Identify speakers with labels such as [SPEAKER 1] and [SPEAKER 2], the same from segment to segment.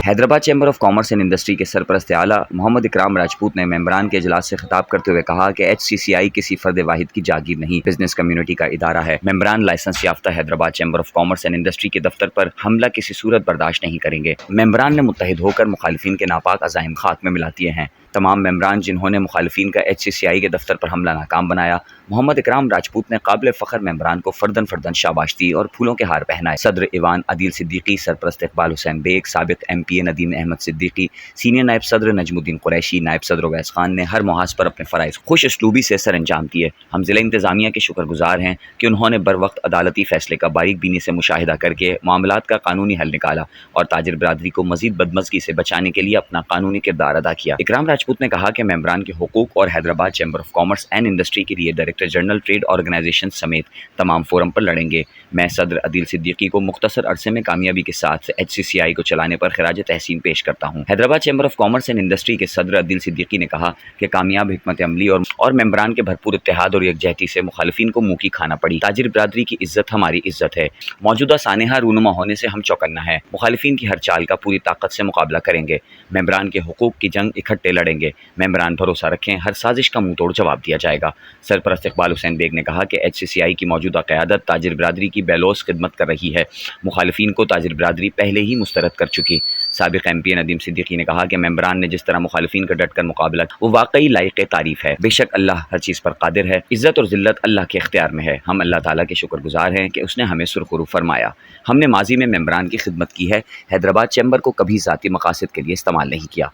[SPEAKER 1] Hyderabad chamber of commerce and industry کے سرپرست اعلیٰ محمد اکرام راجپوت نے ممبران کے اجلاس سے خطاب کرتے ہوئے کہا کہ HCCI کسی فرد واحد کی جاگیر نہیں، بزنس کمیونٹی کا ادارہ ہے۔ ممبران لائسنس یافتہ Hyderabad chamber of commerce and industry کے دفتر پر حملہ کسی صورت برداشت نہیں کریں گے۔ ممبران نے متحد ہو کر مخالفین کے ناپاک عزائم خاک میں ملاتے ہیں۔ تمام ممبران جنہوں نے مخالفین کا HCCI کے دفتر پر حملہ ناکام بنایا، محمد اکرام راجپوت نے قابل فخر ممبران کو فردن شاباش دی اور پھولوں کے ہار پہنائے۔ صدر ایوان عدیل صدیقی، سرپرست اقبال حسین بیگ، سابق MPA ندیم احمد صدیقی، سینئر نائب صدر نجم الدین قریشی، نائب صدر اویس خان نے ہر محاذ پر اپنے فرائض خوش اسلوبی سے سر انجام دیے۔ ہم ضلع انتظامیہ کے شکر گزار ہیں کہ انہوں نے بر وقت عدالتی فیصلے کا باریک بینی سے مشاہدہ کر کے معاملات کا قانونی حل نکالا اور تاجر برادری کو مزید بدمزگی سے بچانے کے لیے اپنا قانونی کردار ادا کیا۔ اکرام راجپوت نے کہا کہ ممبران کے حقوق اور Hyderabad chamber of commerce and industry کے لیے ڈائریکٹر جنرل ٹریڈ آرگنائزیشن سمیت تمام فورم پر لڑیں گے۔ میں صدر عدیل صدیقی کو مختصر عرصے میں کامیابی کے ساتھ HCCI کو چلانے پر خراج تحسین پیش کرتا ہوں۔ Hyderabad chamber of commerce and industry کے صدر عدیل صدیقی نے کہا کہ کامیاب حکمت عملی اور ممبران کے بھرپور اتحاد اور یکجہتی سے مخالفین کو منہ کی کھانا پڑی۔ تاجر برادری کی عزت ہماری عزت ہے۔ موجودہ سانحہ رونما ہونے سے ہم چوکنا ہے۔ مخالفین کی ہر چال کا پوری طاقت سے مقابلہ کریں گے۔ ممبران کے حقوق کی جنگ اکٹھے لڑیں گے۔ ممبران بھروسہ رکھیں، ہر سازش کا منہ توڑ جواب دیا جائے گا۔ سرپرست اقبال حسین بیگ نے کہا کہ HCCI کی موجودہ قیادت تاجر برادری کی بے لوث خدمت کر رہی ہے۔ مخالفین کو تاجر برادری پہلے ہی مسترد کر چکی۔ سابق MPA ندیم صدیقی نے کہا کہ ممبران نے جس طرح مخالفین کا ڈٹ کر مقابلہ وہ واقعی لائق تعریف ہے۔ بے شک اللہ ہر چیز پر قادر ہے۔ عزت اور ذلت اللہ کے اختیار میں ہے۔ ہم اللہ تعالیٰ کے شکر گزار ہیں کہ اس نے ہمیں سرخرو فرمایا۔ ہم نے ماضی میں ممبران کی خدمت کی ہے، حیدرآباد چیمبر کو کبھی ذاتی مقاصد کے لیے استعمال نہیں کیا۔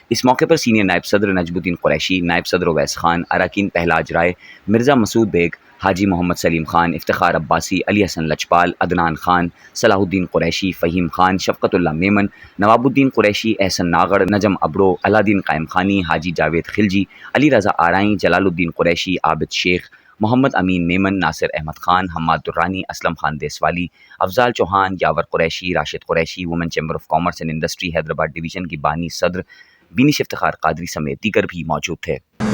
[SPEAKER 1] اس موقع پر سینئر نائب صدر نجم الدین قریشی، نائب صدر اویس خان، اراکین پہلاج رائے، مرزا مسعود بیگ، حاجی محمد سلیم خان، افتخار عباسی، علی حسن لجپال، عدنان خان، صلاح الدین قریشی، فہیم خان، شفقت اللہ میمن، نواب الدین قریشی، احسن ناغڑ، نجم ابرو، علادین قائم خانی، حاجی جاوید خلجی، علی رضا آرائیں، جلال الدین Qureshi, Abid Sheikh, Muhammad Amin Memon, Nasir Ahmed Khan, Hammad Durrani, Aslam Khan Deswali, Afzal Chauhan, Yawar Qureshi, Rashid Qureshi, women chamber of commerce and industry Hyderabad division کی بانی صدر بینش افتخار قادری سمیت دیگر بھی موجود تھے۔